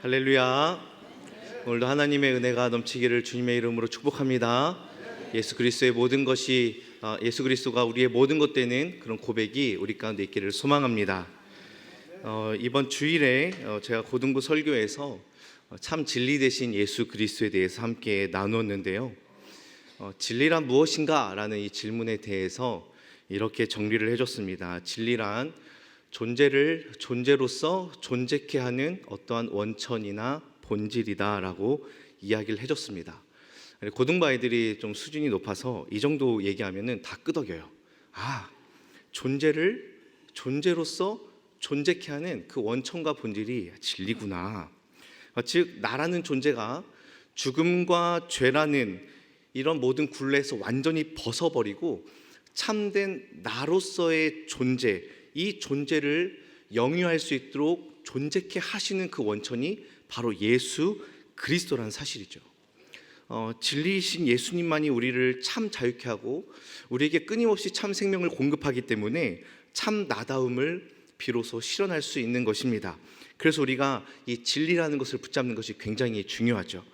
할렐루야. 오늘도 하나님의 은혜가 넘치기를 주님의 이름으로 축복합니다. 예수 그리스도가 우리의 모든 것 되는 그런 고백이 우리 가운데 있기를 소망합니다. 이번 주일에 제가 고등부 설교에서 참 진리 되신 예수 그리스도에 대해서 함께 나누었는데요. 진리란 무엇인가? 라는 이 질문에 대해서 이렇게 정리를 해줬습니다. 진리란 존재를 존재로서 존재케 하는 어떠한 원천이나 본질이다 라고 이야기를 해줬습니다. 고등부 아이들이 좀 수준이 높아서 이 정도 얘기하면 다 끄덕여요. 존재를 존재로서 존재케 하는 그 원천과 본질이 진리구나. 즉 나라는 존재가 죽음과 죄라는 이런 모든 굴레에서 완전히 벗어버리고 참된 나로서의 존재, 이 존재를 영위할 수 있도록 존재케 하시는 그 원천이 바로 예수 그리스도라는 사실이죠. 진리이신 예수님만이 우리를 참 자유케 하고 우리에게 끊임없이 참 생명을 공급하기 때문에 참 나다움을 비로소 실현할 수 있는 것입니다. 그래서 우리가 이 진리라는 것을 붙잡는 것이 굉장히 중요하죠.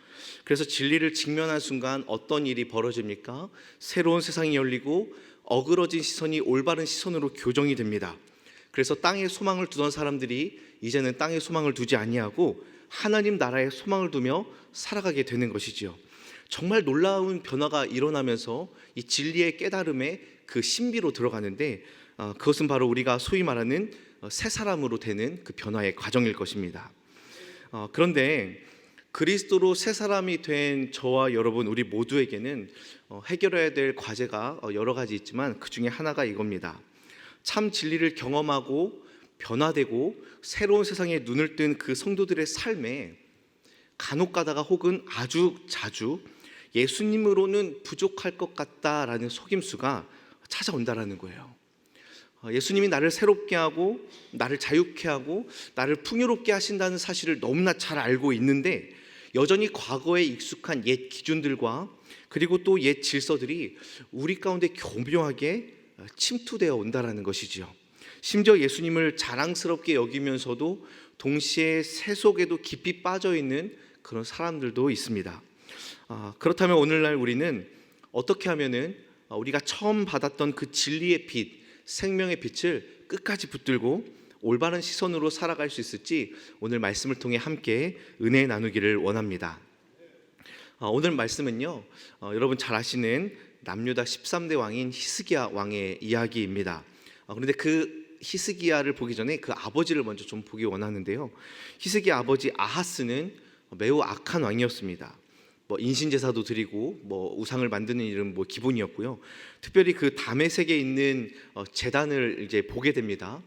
그래서 진리를 직면한 순간 어떤 일이 벌어집니까? 새로운 세상이 열리고 어그러진 시선이 올바른 시선으로 교정이 됩니다. 그래서 땅에 소망을 두던 사람들이 이제는 땅에 소망을 두지 아니하고 하나님 나라에 소망을 두며 살아가게 되는 것이지요. 정말 놀라운 변화가 일어나면서 이 진리의 깨달음에 그 신비로 들어가는데 그것은 바로 우리가 소위 말하는 새 사람으로 되는 그 변화의 과정일 것입니다. 그런데 그리스도로 새 사람이 된 저와 여러분 우리 모두에게는 해결해야 될 과제가 여러 가지 있지만 그 중에 하나가 이겁니다. 참 진리를 경험하고 변화되고 새로운 세상에 눈을 뜬 그 성도들의 삶에 간혹 가다가 혹은 아주 자주 예수님으로는 부족할 것 같다라는 속임수가 찾아온다라는 거예요. 예수님이 나를 새롭게 하고 나를 자유케 하고 나를 풍요롭게 하신다는 사실을 너무나 잘 알고 있는데 여전히 과거에 익숙한 옛 기준들과 그리고 또 옛 질서들이 우리 가운데 교묘하게 침투되어 온다라는 것이지요. 심지어 예수님을 자랑스럽게 여기면서도 동시에 새 속에도 깊이 빠져있는 그런 사람들도 있습니다. 그렇다면 오늘날 우리는 어떻게 하면은 우리가 처음 받았던 그 진리의 빛, 생명의 빛을 끝까지 붙들고 올바른 시선으로 살아갈 수 있을지 오늘 말씀을 통해 함께 은혜 나누기를 원합니다. 오늘 말씀은요, 여러분 잘 아시는 남유다 13대 왕인 히스기야 왕의 이야기입니다. 그런데 그 히스기야를 보기 전에 그 아버지를 먼저 좀 보기 원하는데요. 히스기야 아버지 아하스는 매우 악한 왕이었습니다. 인신제사도 드리고 우상을 만드는 일은 기본이었고요. 특별히 그 다메섹에 있는 제단을 이제 보게 됩니다.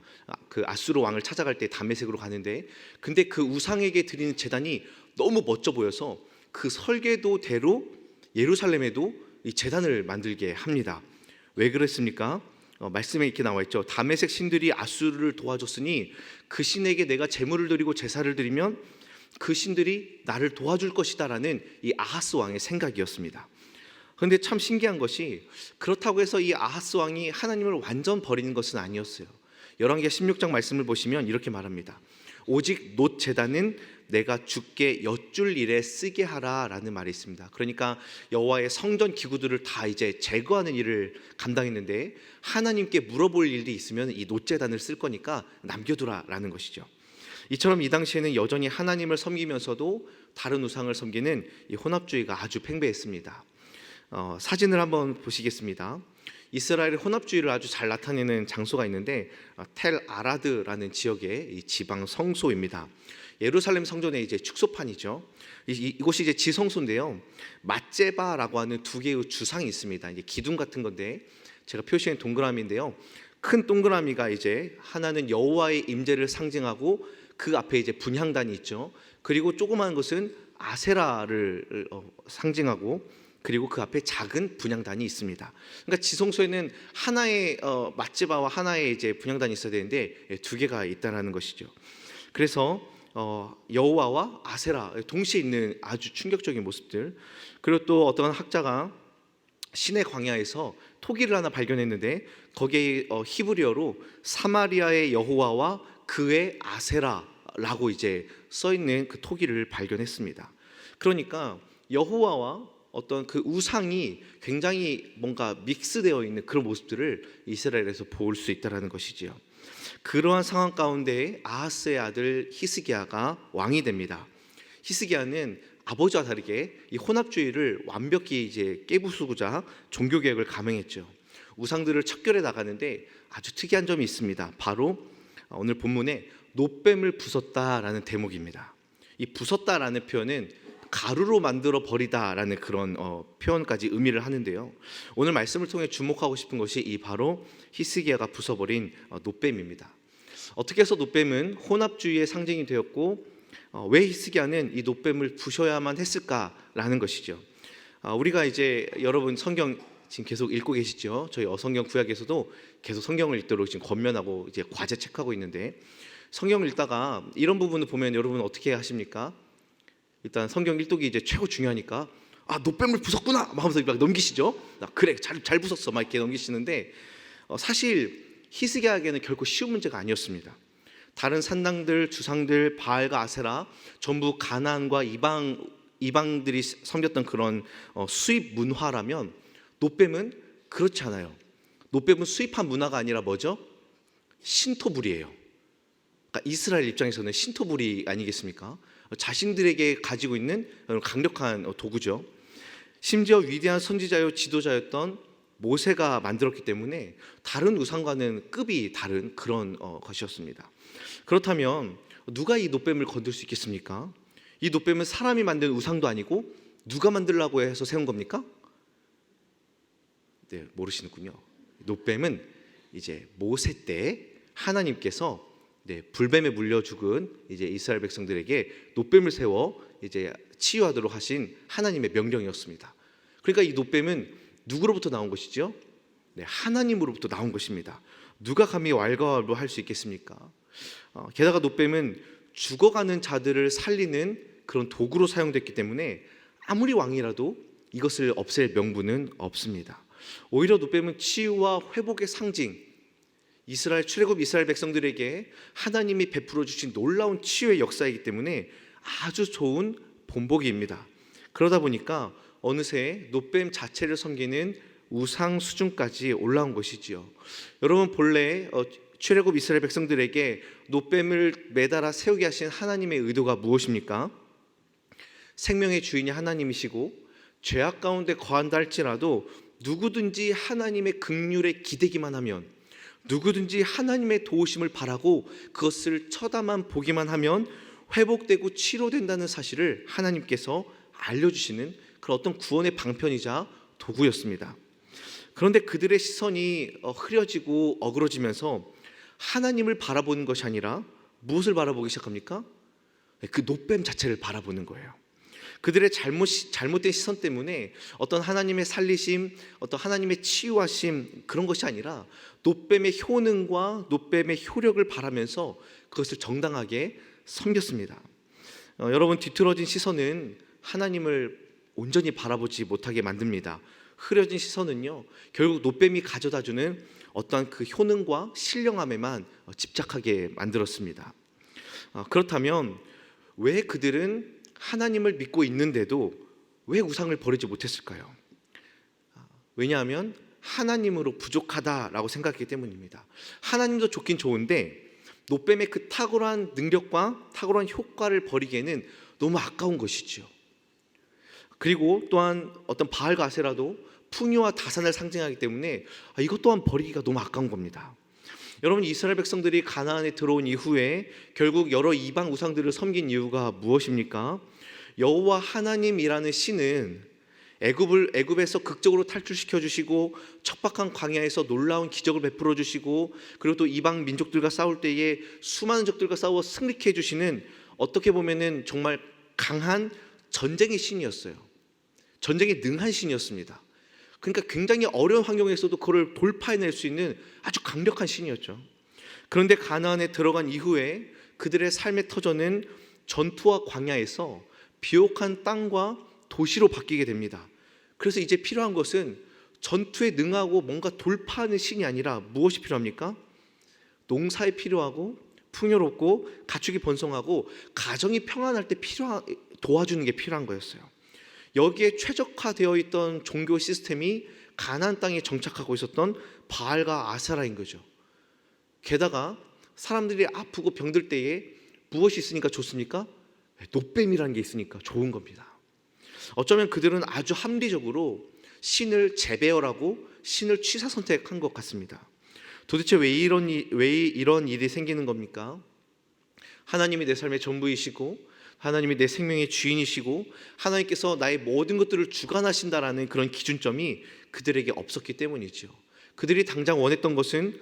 그 아수르 왕을 찾아갈 때 다메섹으로 가는데, 근데 그 우상에게 드리는 제단이 너무 멋져 보여서 그 설계도대로 예루살렘에도 이 제단을 만들게 합니다. 왜 그랬습니까? 말씀에 이렇게 나와 있죠. 다메섹 신들이 아수르를 도와줬으니 그 신에게 내가 제물을 드리고 제사를 드리면 그 신들이 나를 도와줄 것이다 라는 이 아하스 왕의 생각이었습니다. 그런데 참 신기한 것이 그렇다고 해서 이 아하스 왕이 하나님을 완전 버리는 것은 아니었어요. 열왕기하 16장 말씀을 보시면 이렇게 말합니다. 오직 놋 제단은 내가 주께 여쭐 일에 쓰게 하라 라는 말이 있습니다. 그러니까 여호와의 성전 기구들을 다 이제 제거하는 일을 감당했는데 하나님께 물어볼 일이 있으면 이 놋 제단을 쓸 거니까 남겨두라 라는 것이죠. 이처럼 이 당시에는 여전히 하나님을 섬기면서도 다른 우상을 섬기는 이 혼합주의가 아주 팽배했습니다. 사진을 한번 보시겠습니다. 이스라엘의 혼합주의를 아주 잘 나타내는 장소가 있는데 텔 아라드라는 지역의 이 지방 성소입니다. 예루살렘 성전의 이제 축소판이죠. 이곳이 이제 지성소인데요. 맛제바라고 하는 두 개의 주상이 있습니다. 이제 기둥 같은 건데 제가 표시한 동그라미인데요. 큰 동그라미가 이제 하나는 여호와의 임재를 상징하고 그 앞에 이제 분향단이 있죠. 그리고 조그마한 것은 아세라를 상징하고 그리고 그 앞에 작은 분향단이 있습니다. 그러니까 지성소에는 하나의 맛제바와 하나의 이제 분향단이 있어야 되는데 두 개가 있다라는 것이죠. 그래서 여호와와 아세라 동시에 있는 아주 충격적인 모습들. 그리고 또 어떤 학자가 시내 광야에서 토기를 하나 발견했는데 거기에 히브리어로 사마리아의 여호와와 그의 아세라 라고 이제 써 있는 그 토기를 발견했습니다. 그러니까 여호와와 어떤 그 우상이 굉장히 뭔가 믹스되어 있는 그런 모습들을 이스라엘에서 볼 수 있다라는 것이지요. 그러한 상황 가운데 아하스의 아들 히스기야가 왕이 됩니다. 히스기야는 아버지와 다르게 이 혼합주의를 완벽히 이제 깨부수고자 종교 개혁을 감행했죠. 우상들을 척결해 나가는데 아주 특이한 점이 있습니다. 바로 오늘 본문에 놋뱀을 부쉈다라는 대목입니다. 이 부쉈다라는 표현은 가루로 만들어 버리다라는 그런 표현까지 의미를 하는데요. 오늘 말씀을 통해 주목하고 싶은 것이 이 바로 히스기야가 부숴버린 놋뱀입니다. 어떻게 해서 놋뱀은 혼합주의의 상징이 되었고 왜 히스기야는 이 놋뱀을 부셔야만 했을까라는 것이죠. 우리가 이제 여러분 성경 지금 계속 읽고 계시죠? 저희 어성경 구약에서도 계속 성경을 읽도록 지금 권면하고 이제 과제 체크하고 있는데, 성경을 읽다가 이런 부분을 보면 여러분 어떻게 하십니까? 일단 성경 일독이 이제 최고 중요하니까 놋뱀을 부쉈구나 하면서 막 넘기시죠. 그래 잘 부쉈어 막 이렇게 넘기시는데 사실 히스기야에게는 결코 쉬운 문제가 아니었습니다. 다른 산당들, 주상들, 바알과 아세라 전부 가나안과 이방들이 섬겼던 그런 수입 문화라면 놋뱀은 그렇지 않아요. 놋뱀은 수입한 문화가 아니라 뭐죠? 신토불이에요. 그러니까 이스라엘 입장에서는 신토불이 아니겠습니까? 자신들에게 가지고 있는 강력한 도구죠. 심지어 위대한 선지자요 지도자였던 모세가 만들었기 때문에 다른 우상과는 급이 다른 그런 것이었습니다. 그렇다면 누가 이 놋뱀을 건들 수 있겠습니까? 이 놋뱀은 사람이 만든 우상도 아니고 누가 만들라고 해서 세운 겁니까? 네, 모르시는군요. 놋뱀은 이제 모세 때 하나님께서 불뱀에 물려 죽은 이제 이스라엘 백성들에게 놋뱀을 세워 이제 치유하도록 하신 하나님의 명령이었습니다. 그러니까 이 놋뱀은 누구로부터 나온 것이죠? 하나님으로부터 나온 것입니다. 누가 감히 왈가왈부할 수 있겠습니까? 게다가 놋뱀은 죽어가는 자들을 살리는 그런 도구로 사용됐기 때문에 아무리 왕이라도 이것을 없앨 명분은 없습니다. 오히려 놋뱀은 치유와 회복의 상징, 출애굽 이스라엘 백성들에게 하나님이 베풀어 주신 놀라운 치유의 역사이기 때문에 아주 좋은 본보기입니다. 그러다 보니까 어느새 놋뱀 자체를 섬기는 우상 수준까지 올라온 것이지요. 여러분 본래 출애굽 이스라엘 백성들에게 놋뱀을 매달아 세우게 하신 하나님의 의도가 무엇입니까? 생명의 주인이 하나님이시고 죄악 가운데 거한다 할지라도 누구든지 하나님의 긍휼에 기대기만 하면, 누구든지 하나님의 도우심을 바라고 그것을 쳐다만 보기만 하면 회복되고 치료된다는 사실을 하나님께서 알려주시는 그런 어떤 구원의 방편이자 도구였습니다. 그런데 그들의 시선이 흐려지고 어그러지면서 하나님을 바라보는 것이 아니라 무엇을 바라보기 시작합니까? 그 놋뱀 자체를 바라보는 거예요. 그들의 잘못된 시선 때문에 어떤 하나님의 살리심, 어떤 하나님의 치유하심 그런 것이 아니라 놋뱀의 효능과 놋뱀의 효력을 바라면서 그것을 정당하게 섬겼습니다. 여러분 뒤틀어진 시선은 하나님을 온전히 바라보지 못하게 만듭니다. 흐려진 시선은요 결국 놋뱀이 가져다주는 어떠한 그 효능과 신령함에만 집착하게 만들었습니다. 그렇다면 왜 그들은 하나님을 믿고 있는데도 왜 우상을 버리지 못했을까요? 왜냐하면 하나님으로 부족하다라고 생각했기 때문입니다. 하나님도 좋긴 좋은데 놋뱀의 그 탁월한 능력과 탁월한 효과를 버리기에는 너무 아까운 것이죠. 그리고 또한 어떤 바알과 아세라도 풍요와 다산을 상징하기 때문에 이것 또한 버리기가 너무 아까운 겁니다. 여러분 이스라엘 백성들이 가나안에 들어온 이후에 결국 여러 이방 우상들을 섬긴 이유가 무엇입니까? 여호와 하나님이라는 신은 애굽에서 극적으로 탈출시켜 주시고 척박한 광야에서 놀라운 기적을 베풀어 주시고 그리고 또 이방 민족들과 싸울 때에 수많은 적들과 싸워 승리케 해 주시는 어떻게 보면은 정말 강한 전쟁의 신이었어요. 전쟁에 능한 신이었습니다. 그러니까 굉장히 어려운 환경에서도 그걸 돌파해낼 수 있는 아주 강력한 신이었죠. 그런데 가나안에 들어간 이후에 그들의 삶의 터전은 전투와 광야에서 비옥한 땅과 도시로 바뀌게 됩니다. 그래서 이제 필요한 것은 전투에 능하고 뭔가 돌파하는 신이 아니라 무엇이 필요합니까? 농사에 필요하고 풍요롭고 가축이 번성하고 가정이 평안할 때 도와주는 게 필요한 거였어요. 여기에 최적화되어 있던 종교 시스템이 가나안 땅에 정착하고 있었던 바알과 아세라인 거죠. 게다가 사람들이 아프고 병들 때에 무엇이 있으니까 좋습니까? 노뱀이라는 게 있으니까 좋은 겁니다. 어쩌면 그들은 아주 합리적으로 신을 재배열하고 신을 취사 선택한 것 같습니다. 도대체 왜 이런 일이 생기는 겁니까? 하나님이 내 삶의 전부이시고 하나님이 내 생명의 주인이시고 하나님께서 나의 모든 것들을 주관하신다라는 그런 기준점이 그들에게 없었기 때문이죠. 그들이 당장 원했던 것은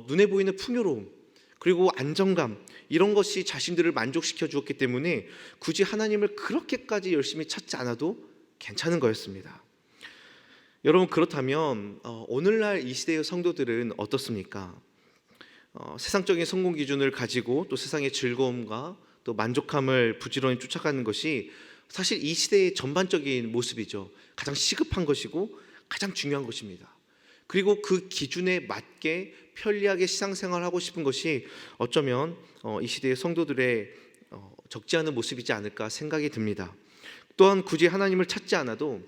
눈에 보이는 풍요로움 그리고 안정감, 이런 것이 자신들을 만족시켜 주었기 때문에 굳이 하나님을 그렇게까지 열심히 찾지 않아도 괜찮은 거였습니다. 여러분, 그렇다면 오늘날 이 시대의 성도들은 어떻습니까? 세상적인 성공 기준을 가지고 또 세상의 즐거움과 또 만족함을 부지런히 쫓아가는 것이 사실 이 시대의 전반적인 모습이죠. 가장 시급한 것이고 가장 중요한 것입니다. 그리고 그 기준에 맞게 편리하게 신앙생활을 하고 싶은 것이 어쩌면 이 시대의 성도들의 적지 않은 모습이지 않을까 생각이 듭니다. 또한 굳이 하나님을 찾지 않아도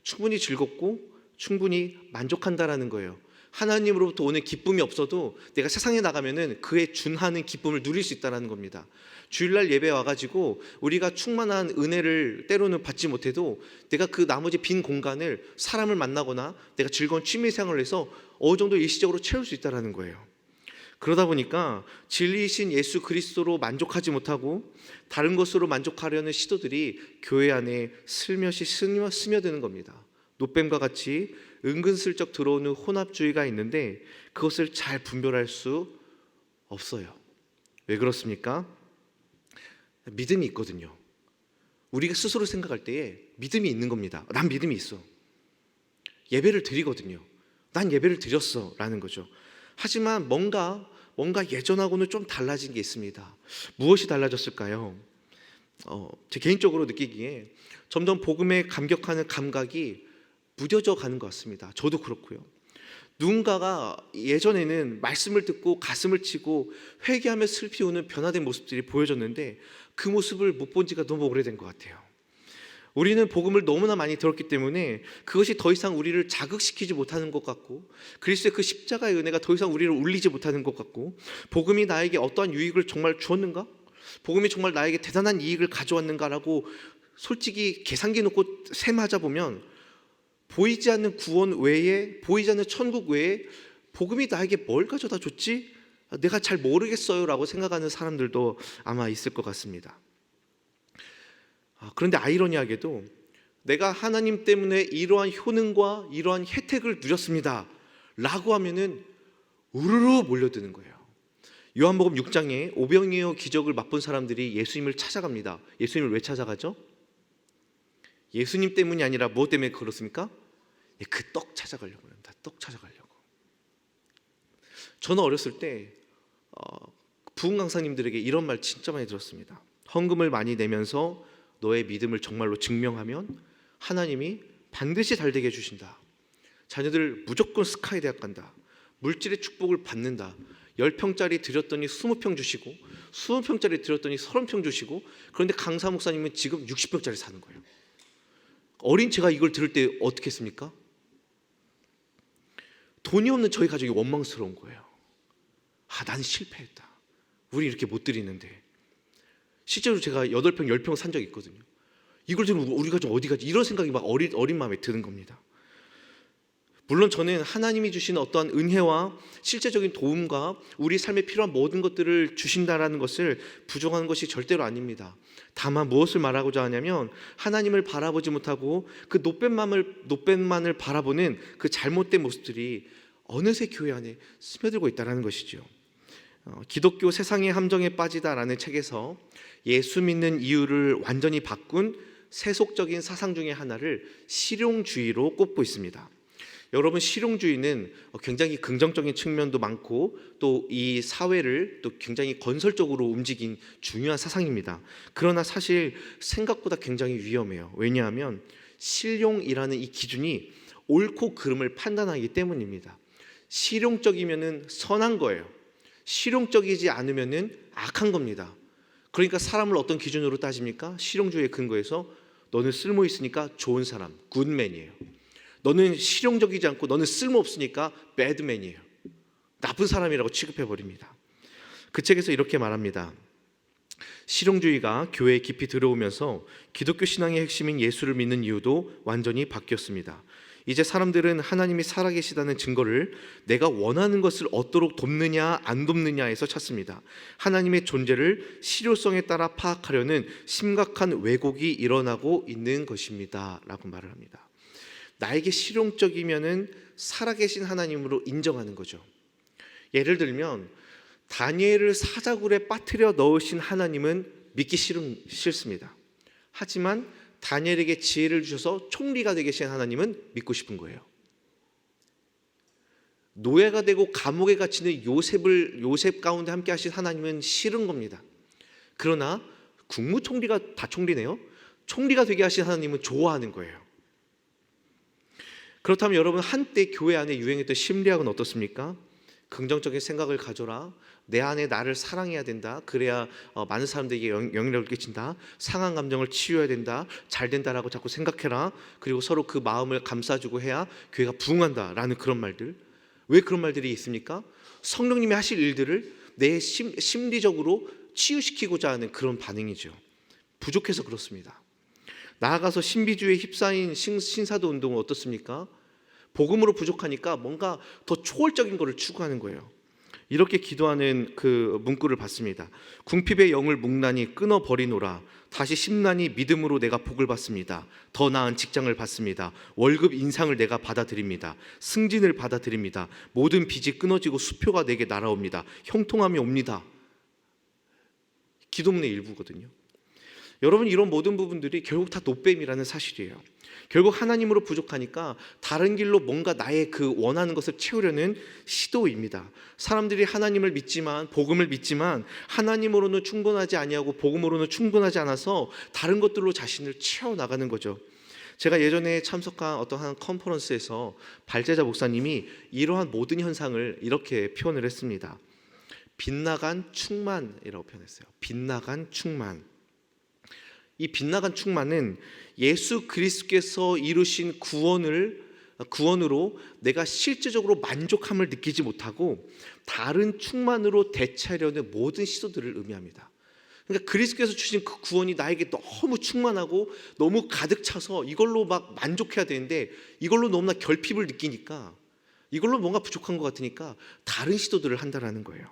충분히 즐겁고 충분히 만족한다라는 거예요. 하나님으로부터 오는 기쁨이 없어도 내가 세상에 나가면은 그에 준하는 기쁨을 누릴 수 있다는 겁니다. 주일날 예배 와가지고 우리가 충만한 은혜를 때로는 받지 못해도 내가 그 나머지 빈 공간을 사람을 만나거나 내가 즐거운 취미생활을 해서 어느 정도 일시적으로 채울 수 있다는 거예요. 그러다 보니까 진리이신 예수 그리스도로 만족하지 못하고 다른 것으로 만족하려는 시도들이 교회 안에 슬며시 스며드는 겁니다. 노뱀과 같이 은근슬쩍 들어오는 혼합주의가 있는데 그것을 잘 분별할 수 없어요. 왜 그렇습니까? 믿음이 있거든요. 우리가 스스로 생각할 때에 믿음이 있는 겁니다. 난 믿음이 있어. 예배를 드리거든요. 난 예배를 드렸어 라는 거죠. 하지만 뭔가 예전하고는 좀 달라진 게 있습니다. 무엇이 달라졌을까요? 제 개인적으로 느끼기에 점점 복음에 감격하는 감각이 무뎌져 가는 것 같습니다. 저도 그렇고요. 누군가가 예전에는 말씀을 듣고 가슴을 치고 회개하며 슬피 우는 변화된 모습들이 보여졌는데 그 모습을 못 본 지가 너무 오래된 것 같아요. 우리는 복음을 너무나 많이 들었기 때문에 그것이 더 이상 우리를 자극시키지 못하는 것 같고 그리스도의 그 십자가의 은혜가 더 이상 우리를 울리지 못하는 것 같고 복음이 나에게 어떠한 유익을 정말 주었는가? 복음이 정말 나에게 대단한 이익을 가져왔는가라고 솔직히 계산기 놓고 셈하자 보면 보이지 않는 구원 외에, 보이지 않는 천국 외에 복음이 나에게 뭘 가져다 줬지? 내가 잘 모르겠어요 라고 생각하는 사람들도 아마 있을 것 같습니다. 그런데 아이러니하게도 내가 하나님 때문에 이러한 효능과 이러한 혜택을 누렸습니다 라고 하면은 우르르 몰려드는 거예요. 요한복음 6장에 오병이어 기적을 맛본 사람들이 예수님을 찾아갑니다. 예수님을 왜 찾아가죠? 예수님 때문이 아니라 무엇 때문에 그렇습니까? 그 떡 찾아가려고 합니다. 떡 찾아가려고. 저는 어렸을 때 부흥 강사님들에게 이런 말 진짜 많이 들었습니다. 헌금을 많이 내면서 너의 믿음을 정말로 증명하면 하나님이 반드시 잘되게 해주신다. 자녀들 무조건 스카이 대학 간다. 물질의 축복을 받는다. 10평짜리 드렸더니 20평 주시고 20평짜리 드렸더니 30평 주시고 그런데 강사 목사님은 지금 60평짜리 사는 거예요. 어린 제가 이걸 들을 때 어떻게 했습니까? 돈이 없는 저희 가족이 원망스러운 거예요. 난 실패했다. 우리 이렇게 못 드리는데. 실제로 제가 8평, 10평 산 적이 있거든요. 이걸 들으면 우리 가족 어디 가지? 이런 생각이 막 어린 마음에 드는 겁니다. 물론 저는 하나님이 주시는 어떠한 은혜와 실제적인 도움과 우리 삶에 필요한 모든 것들을 주신다라는 것을 부정하는 것이 절대로 아닙니다. 다만 무엇을 말하고자 하냐면 하나님을 바라보지 못하고 그 노뱀만을 바라보는 그 잘못된 모습들이 어느새 교회 안에 스며들고 있다는 것이죠. 기독교 세상의 함정에 빠지다라는 책에서 예수 믿는 이유를 완전히 바꾼 세속적인 사상 중에 하나를 실용주의로 꼽고 있습니다. 여러분, 실용주의는 굉장히 긍정적인 측면도 많고 또 이 사회를 또 굉장히 건설적으로 움직인 중요한 사상입니다. 그러나 사실 생각보다 굉장히 위험해요. 왜냐하면 실용이라는 이 기준이 옳고 그름을 판단하기 때문입니다. 실용적이면은 선한 거예요. 실용적이지 않으면은 악한 겁니다. 그러니까 사람을 어떤 기준으로 따집니까? 실용주의에 근거해서 너는 쓸모 있으니까 좋은 사람, 굿맨이에요. 너는 실용적이지 않고 너는 쓸모 없으니까 배드맨이에요. 나쁜 사람이라고 취급해 버립니다. 그 책에서 이렇게 말합니다. 실용주의가 교회에 깊이 들어오면서 기독교 신앙의 핵심인 예수를 믿는 이유도 완전히 바뀌었습니다. 이제 사람들은 하나님이 살아계시다는 증거를 내가 원하는 것을 얻도록 돕느냐 안 돕느냐에서 찾습니다. 하나님의 존재를 실효성에 따라 파악하려는 심각한 왜곡이 일어나고 있는 것입니다 라고 말을 합니다. 나에게 실용적이면은 살아계신 하나님으로 인정하는 거죠. 예를 들면 다니엘을 사자굴에 빠뜨려 넣으신 하나님은 믿기 싫습니다. 하지만 다니엘에게 지혜를 주셔서 총리가 되게 하신 하나님은 믿고 싶은 거예요. 노예가 되고 감옥에 갇히는 요셉 가운데 함께 하신 하나님은 싫은 겁니다. 그러나 국무총리가 다 총리네요. 총리가 되게 하신 하나님은 좋아하는 거예요. 그렇다면 여러분, 한때 교회 안에 유행했던 심리학은 어떻습니까? 긍정적인 생각을 가져라. 내 안에 나를 사랑해야 된다. 그래야 많은 사람들에게 영향력을 끼친다. 상한 감정을 치유해야 된다. 잘 된다라고 자꾸 생각해라. 그리고 서로 그 마음을 감싸주고 해야 교회가 부흥한다라는 그런 말들. 왜 그런 말들이 있습니까? 성령님이 하실 일들을 내 심리적으로 치유시키고자 하는 그런 반응이죠. 부족해서 그렇습니다. 나아가서 신비주의에 휩싸인 신사도 운동은 어떻습니까? 복음으로 부족하니까 뭔가 더 초월적인 것을 추구하는 거예요. 이렇게 기도하는 그 문구를 봤습니다. 궁핍의 영을 묵나니 끊어버리노라. 다시 심나니 믿음으로 내가 복을 받습니다. 더 나은 직장을 받습니다. 월급 인상을 내가 받아들입니다. 승진을 받아들입니다. 모든 빚이 끊어지고 수표가 내게 날아옵니다. 형통함이 옵니다. 기도문의 일부거든요. 여러분, 이런 모든 부분들이 결국 다 노뱀이라는 사실이에요. 결국 하나님으로 부족하니까 다른 길로 뭔가 나의 그 원하는 것을 채우려는 시도입니다. 사람들이 하나님을 믿지만, 복음을 믿지만 하나님으로는 충분하지 아니하고 복음으로는 충분하지 않아서 다른 것들로 자신을 채워나가는 거죠. 제가 예전에 참석한 어떤 한 컨퍼런스에서 발제자 목사님이 이러한 모든 현상을 이렇게 표현을 했습니다. 빗나간 충만이라고 표현했어요. 빗나간 충만. 이 빗나간 충만은 예수 그리스도께서 이루신 구원으로 내가 실제적으로 만족함을 느끼지 못하고 다른 충만으로 대체하려는 모든 시도들을 의미합니다. 그러니까 그리스도께서 주신 그 구원이 나에게 너무 충만하고 너무 가득 차서 이걸로 막 만족해야 되는데 이걸로 너무나 결핍을 느끼니까, 이걸로 뭔가 부족한 것 같으니까 다른 시도들을 한다라는 거예요.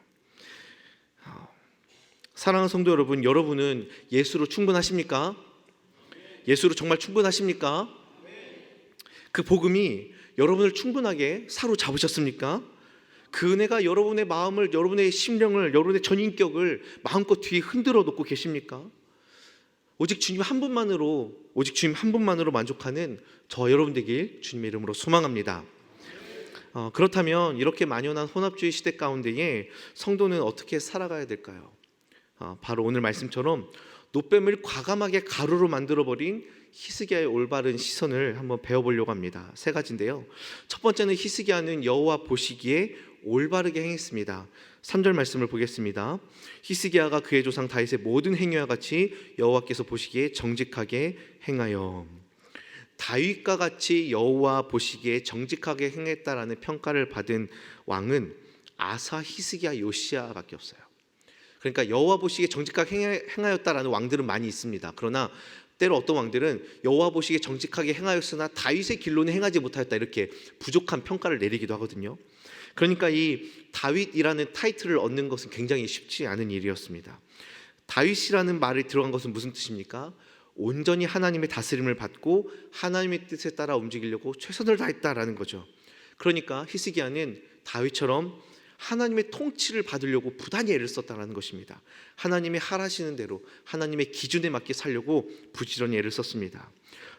사랑하는 성도 여러분, 여러분은 예수로 충분하십니까? 예수로 정말 충분하십니까? 그 복음이 여러분을 충분하게 사로잡으셨습니까? 그 은혜가 여러분의 마음을, 여러분의 심령을, 여러분의 전인격을 마음껏 뒤에 흔들어 놓고 계십니까? 오직 주님 한 분만으로 만족하는 저 여러분 되길 주님의 이름으로 소망합니다. 그렇다면 이렇게 만연한 혼합주의 시대 가운데에 성도는 어떻게 살아가야 될까요? 바로 오늘 말씀처럼 노뱀을 과감하게 가루로 만들어버린 히스기야의 올바른 시선을 한번 배워보려고 합니다. 세 가지인데요. 첫 번째는 히스기야는 여호와 보시기에 올바르게 행했습니다. 3절 말씀을 보겠습니다. 히스기야가 그의 조상 다윗의 모든 행위와 같이 여호와께서 보시기에 정직하게 행하여. 다윗과 같이 여호와 보시기에 정직하게 행했다라는 평가를 받은 왕은 아사, 히스기야, 요시야밖에 없어요. 그러니까 여호와 보시기에 정직하게 행하였다라는 왕들은 많이 있습니다. 그러나 때로 어떤 왕들은 여호와 보시기에 정직하게 행하였으나 다윗의 길로는 행하지 못하였다, 이렇게 부족한 평가를 내리기도 하거든요. 그러니까 이 다윗이라는 타이틀을 얻는 것은 굉장히 쉽지 않은 일이었습니다. 다윗이라는 말이 들어간 것은 무슨 뜻입니까? 온전히 하나님의 다스림을 받고 하나님의 뜻에 따라 움직이려고 최선을 다했다라는 거죠. 그러니까 히스기야는 다윗처럼 하나님의 통치를 받으려고 부단히 애를 썼다는 것입니다. 하나님이 하라시는 대로 하나님의 기준에 맞게 살려고 부지런히 애를 썼습니다.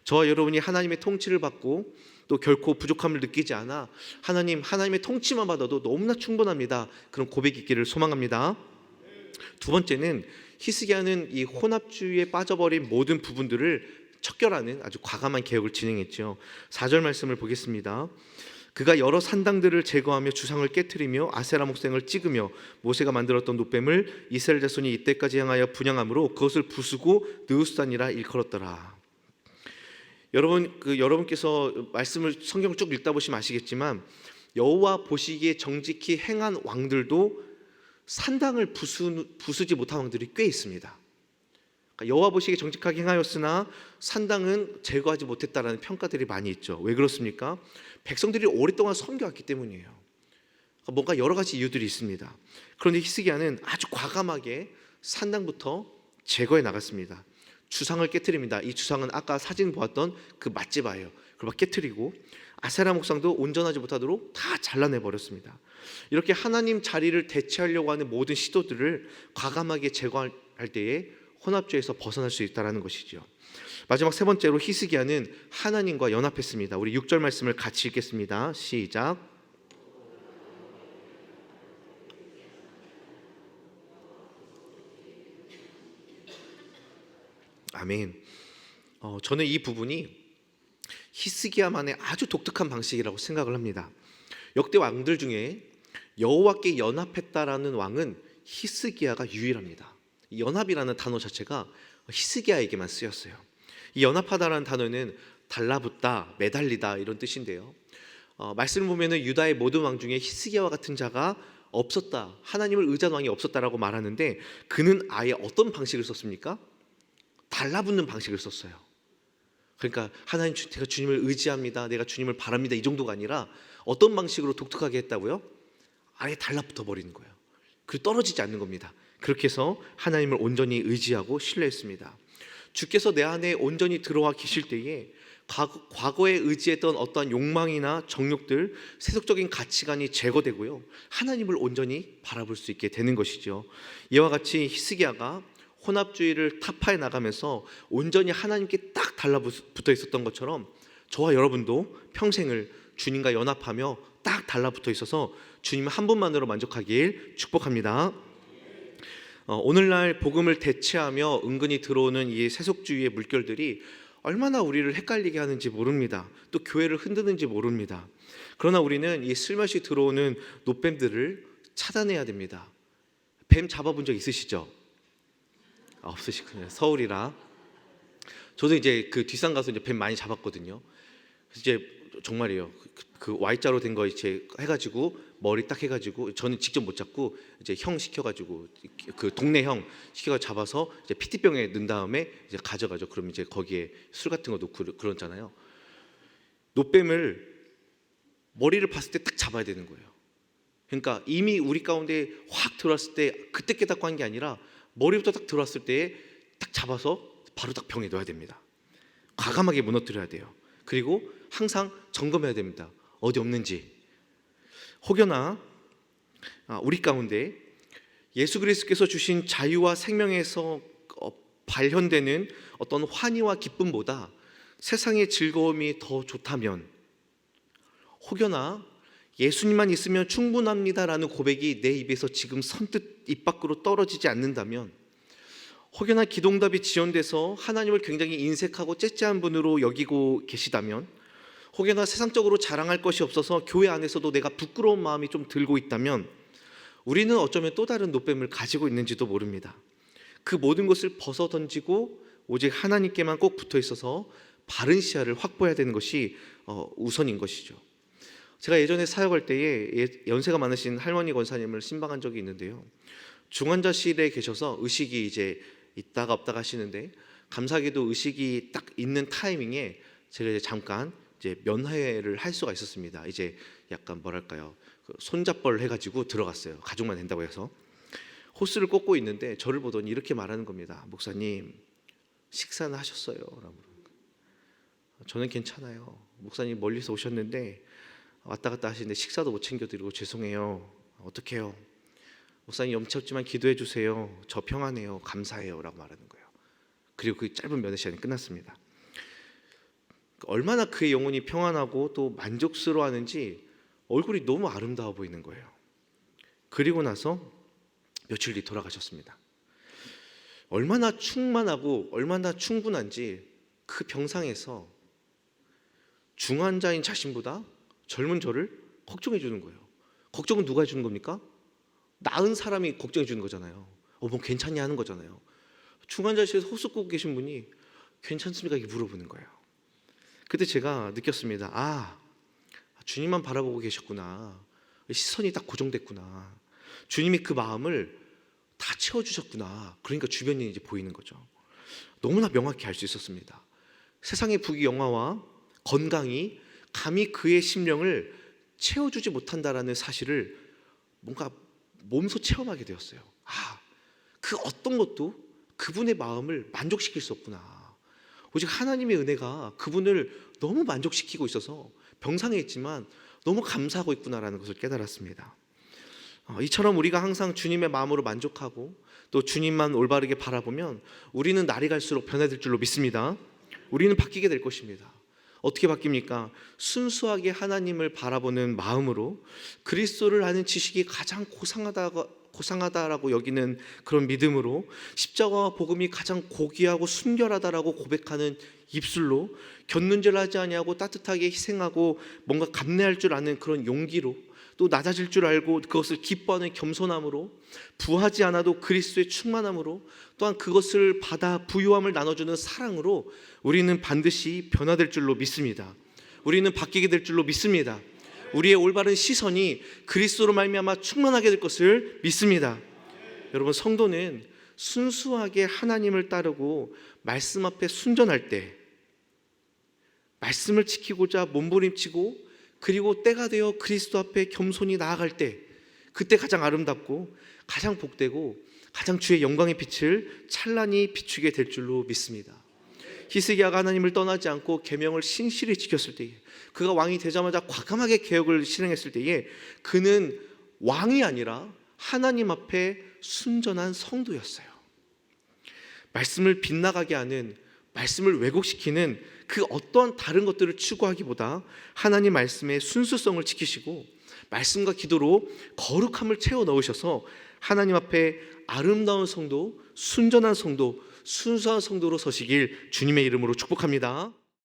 저와 여러분이 하나님의 통치를 받고 또 결코 부족함을 느끼지 않아 하나님의 통치만 받아도 너무나 충분합니다, 그런 고백이 있기를 소망합니다. 두 번째는 히스기야는 이 혼합주의에 빠져버린 모든 부분들을 척결하는 아주 과감한 개혁을 진행했죠. 4절 말씀을 보겠습니다. 그가 여러 산당들을 제거하며 주상을 깨뜨리며 아세라 목상을 찍으며 모세가 만들었던 놋뱀을 이스라엘 자손이 이때까지 향하여 분향함으로 그것을 부수고 느우스산이라 일컬었더라. 여러분께서 말씀을 성경을 쭉 읽다 보시면 아시겠지만 여호와 보시기에 정직히 행한 왕들도 산당을 부수지 못한 왕들이 꽤 있습니다. 그러니까 여호와 보시기에 정직하게 행하였으나 산당은 제거하지 못했다라는 평가들이 많이 있죠. 왜 그렇습니까? 백성들이 오랫동안 섬겨왔기 때문이에요. 그러니까 뭔가 여러 가지 이유들이 있습니다. 그런데 히스기야는 아주 과감하게 산당부터 제거해 나갔습니다. 주상을 깨트립니다. 이 주상은 아까 사진 보았던 그 맛집아예요. 그걸 막 깨트리고 아세라 목상도 온전하지 못하도록 다 잘라내 버렸습니다. 이렇게 하나님 자리를 대체하려고 하는 모든 시도들을 과감하게 제거할 때에 혼합주의에서 벗어날 수 있다는 것이죠. 마지막 세 번째로 히스기야는 하나님과 연합했습니다. 우리 6절 말씀을 같이 읽겠습니다. 시작. 아멘. 저는 이 부분이 히스기야만의 아주 독특한 방식이라고 생각을 합니다. 역대 왕들 중에 여호와께 연합했다라는 왕은 히스기야가 유일합니다. 이 연합이라는 단어 자체가 히스기야에게만 쓰였어요. 이 연합하다라는 단어는 달라붙다, 매달리다 이런 뜻인데요. 말씀을 보면은 유다의 모든 왕 중에 히스기야와 같은 자가 없었다, 하나님을 의지한 왕이 없었다라고 말하는데 그는 아예 어떤 방식을 썼습니까? 달라붙는 방식을 썼어요. 그러니까 하나님, 제가 주님을 의지합니다, 내가 주님을 바랍니다 이 정도가 아니라 어떤 방식으로 독특하게 했다고요? 아예 달라붙어 버리는 거예요. 그리고 떨어지지 않는 겁니다. 그렇게 해서 하나님을 온전히 의지하고 신뢰했습니다. 주께서 내 안에 온전히 들어와 계실 때에 과거에 의지했던 어떠한 욕망이나 정욕들, 세속적인 가치관이 제거되고요, 하나님을 온전히 바라볼 수 있게 되는 것이죠. 이와 같이 히스기야가 혼합주의를 타파해 나가면서 온전히 하나님께 딱 달라붙어 있었던 것처럼 저와 여러분도 평생을 주님과 연합하며 딱 달라붙어 있어서 주님 한 분만으로 만족하길 축복합니다. 오늘날 복음을 대체하며 은근히 들어오는 이 세속주의의 물결들이 얼마나 우리를 헷갈리게 하는지 모릅니다. 또 교회를 흔드는지 모릅니다. 그러나 우리는 이 슬며시 들어오는 놋뱀들을 차단해야 됩니다. 뱀 잡아본 적 있으시죠? 없으시군요. 서울이라. 저도 이제 그 뒷산 가서 이제 뱀 많이 잡았거든요. 그래서 이제 정말이에요. 그 Y자로 된 거 이제 해가지고 머리 딱 해가지고, 저는 직접 못 잡고 이제 형 시켜가지고, 그 동네 형 시켜가지고 잡아서 이제 피티병에 넣은 다음에 이제 가져가죠. 그럼 이제 거기에 술 같은 거 넣고 그러잖아요. 놋뱀을 머리를 봤을 때 딱 잡아야 되는 거예요. 그러니까 이미 우리 가운데 확 들어왔을 때 그때 깨닫고 한 게 아니라 머리부터 딱 들어왔을 때 딱 잡아서 바로 딱 병에 넣어야 됩니다. 과감하게 무너뜨려야 돼요. 그리고 항상 점검해야 됩니다. 어디 없는지. 혹여나 우리 가운데 예수 그리스도께서 주신 자유와 생명에서 발현되는 어떤 환희와 기쁨보다 세상의 즐거움이 더 좋다면, 혹여나 예수님만 있으면 충분합니다라는 고백이 내 입에서 지금 선뜻 입 밖으로 떨어지지 않는다면, 혹여나 기도응답이 지연돼서 하나님을 굉장히 인색하고 째째한 분으로 여기고 계시다면, 혹여나 세상적으로 자랑할 것이 없어서 교회 안에서도 내가 부끄러운 마음이 좀 들고 있다면, 우리는 어쩌면 또 다른 놋뱀을 가지고 있는지도 모릅니다. 그 모든 것을 벗어 던지고 오직 하나님께만 꼭 붙어 있어서 바른 시야를 확보해야 되는 것이 우선인 것이죠. 제가 예전에 사역할 때에 연세가 많으신 할머니 권사님을 신방한 적이 있는데요, 중환자실에 계셔서 의식이 이제 있다가 없다가 하시는데, 감사하게도 의식이 딱 있는 타이밍에 제가 이제 잠깐 이제 면회를 할 수가 있었습니다. 이제 약간 뭐랄까요, 손잡벌 해가지고 들어갔어요. 가족만 된다고 해서. 호스를 꽂고 있는데 저를 보더니 이렇게 말하는 겁니다. 목사님, 식사는 하셨어요? 라고. 저는 괜찮아요. 목사님 멀리서 오셨는데 왔다 갔다 하시는데 식사도 못 챙겨드리고 죄송해요. 어떡해요? 목사님 염치 없지만 기도해 주세요. 저 평안해요. 감사해요. 라고 말하는 거예요. 그리고 그 짧은 면회 시간이 끝났습니다. 얼마나 그의 영혼이 평안하고 또 만족스러워하는지 얼굴이 너무 아름다워 보이는 거예요. 그리고 나서 며칠 뒤 돌아가셨습니다. 얼마나 충만하고 얼마나 충분한지 그 병상에서 중환자인 자신보다 젊은 저를 걱정해 주는 거예요. 걱정은 누가 해주는 겁니까? 나은 사람이 걱정해 주는 거잖아요. 뭐 괜찮냐 하는 거잖아요. 중환자실에서 호흡 고 계신 분이 괜찮습니까? 이렇게 물어보는 거예요. 그때 제가 느꼈습니다. 주님만 바라보고 계셨구나. 시선이 딱 고정됐구나. 주님이 그 마음을 다 채워주셨구나. 그러니까 주변이 이제 보이는 거죠. 너무나 명확히 알 수 있었습니다. 세상의 부귀영화와 건강이 감히 그의 심령을 채워주지 못한다라는 사실을 뭔가 몸소 체험하게 되었어요. 그 어떤 것도 그분의 마음을 만족시킬 수 없구나. 오직 하나님의 은혜가 그분을 너무 만족시키고 있어서 병상에 있지만 너무 감사하고 있구나라는 것을 깨달았습니다. 이처럼 우리가 항상 주님의 마음으로 만족하고 또 주님만 올바르게 바라보면 우리는 날이 갈수록 변화될 줄로 믿습니다. 우리는 바뀌게 될 것입니다. 어떻게 바뀝니까? 순수하게 하나님을 바라보는 마음으로 그리스도를 아는 지식이 가장 고상하다라고 여기는 그런 믿음으로 십자가와 복음이 가장 고귀하고 순결하다라고 고백하는 입술로 곁눈질 하지 아니하고 따뜻하게 희생하고 뭔가 감내할 줄 아는 그런 용기로 또 낮아질 줄 알고 그것을 기뻐하는 겸손함으로 부하지 않아도 그리스도의 충만함으로 또한 그것을 받아 부유함을 나눠주는 사랑으로 우리는 반드시 변화될 줄로 믿습니다. 우리는 바뀌게 될 줄로 믿습니다. 우리의 올바른 시선이 그리스도로 말미암아 충만하게 될 것을 믿습니다. 여러분, 성도는 순수하게 하나님을 따르고 말씀 앞에 순전할 때, 말씀을 지키고자 몸부림치고 그리고 때가 되어 그리스도 앞에 겸손히 나아갈 때, 그때 가장 아름답고 가장 복되고 가장 주의 영광의 빛을 찬란히 비추게 될 줄로 믿습니다. 히스기야가 하나님을 떠나지 않고 계명을 신실히 지켰을 때에, 그가 왕이 되자마자 과감하게 개혁을 실행했을 때에 그는 왕이 아니라 하나님 앞에 순전한 성도였어요. 말씀을 빗나가게 하는, 말씀을 왜곡시키는 그 어떠한 다른 것들을 추구하기보다 하나님 말씀의 순수성을 지키시고 말씀과 기도로 거룩함을 채워 넣으셔서 하나님 앞에 아름다운 성도, 순전한 성도, 순수한 성도로 서시길 주님의 이름으로 축복합니다.